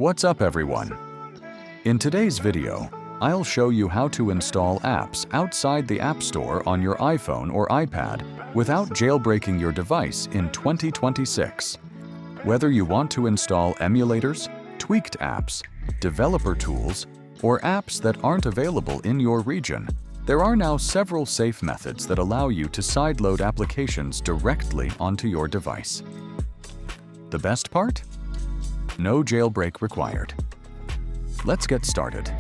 What's up, everyone? In today's video, I'll show you how to install apps outside the App Store on your iPhone or iPad without jailbreaking your device in 2026. Whether you want to install emulators, tweaked apps, developer tools, or apps that aren't available in your region, there are now several safe methods that allow you to sideload applications directly onto your device. The best part? No jailbreak required. Let's get started.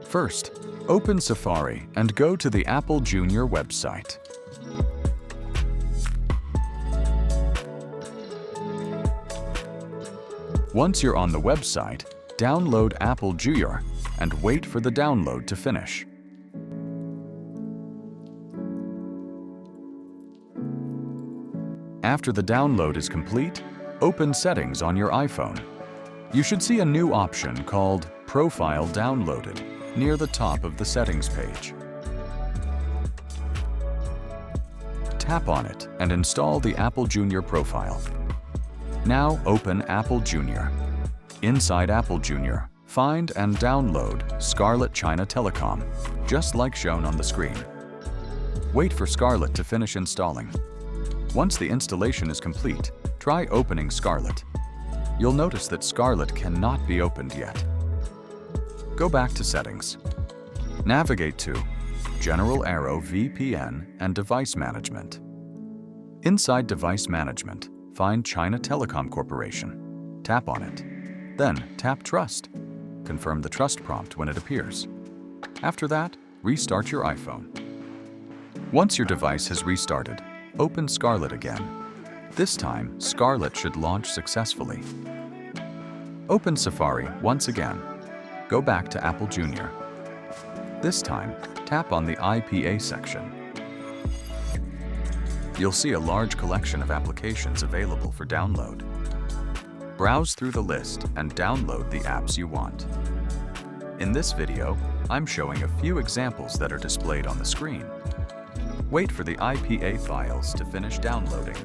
First, open Safari and go to the AppleJr website. Once you're on the website, download AppleJr and wait for the download to finish. After the download is complete, open Settings on your iPhone. You should see a new option called Profile Downloaded near the top of the Settings page. Tap on it and install the AppleJr profile. Now open AppleJr. Inside AppleJr, find and download Scarlet China Telecom, just like shown on the screen. Wait for Scarlet to finish installing. Once the installation is complete, try opening Scarlet. You'll notice that Scarlet cannot be opened yet. Go back to Settings. Navigate to General Arrow VPN and Device Management. Inside Device Management, find China Telecom Corporation. Tap on it. Then tap Trust. Confirm the trust prompt when it appears. After that, restart your iPhone. Once your device has restarted, open Scarlet again. This time, Scarlet should launch successfully. Open Safari once again. Go back to AppleJr. This time, tap on the IPA section. You'll see a large collection of applications available for download. Browse through the list and download the apps you want. In this video, I'm showing a few examples that are displayed on the screen. Wait for the IPA files to finish downloading.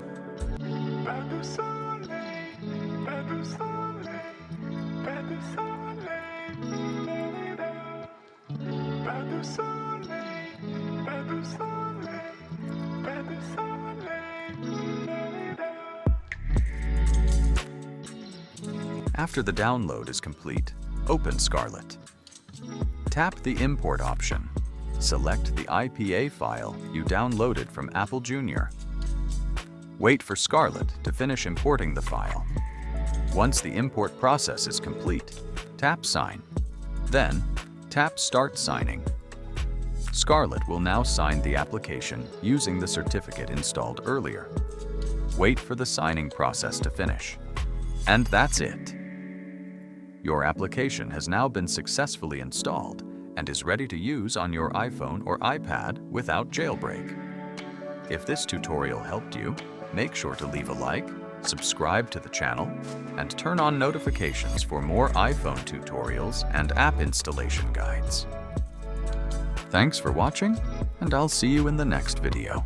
After the download is complete, open Scarlet. Tap the Import option. Select the IPA file you downloaded from AppleJr. Wait for Scarlet to finish importing the file. Once the import process is complete, tap Sign. Then, tap Start Signing. Scarlet will now sign the application using the certificate installed earlier. Wait for the signing process to finish. And that's it. Your application has now been successfully installed and is ready to use on your iPhone or iPad without jailbreak. If this tutorial helped you, make sure to leave a like, subscribe to the channel, and turn on notifications for more iPhone tutorials and app installation guides. Thanks for watching, and I'll see you in the next video.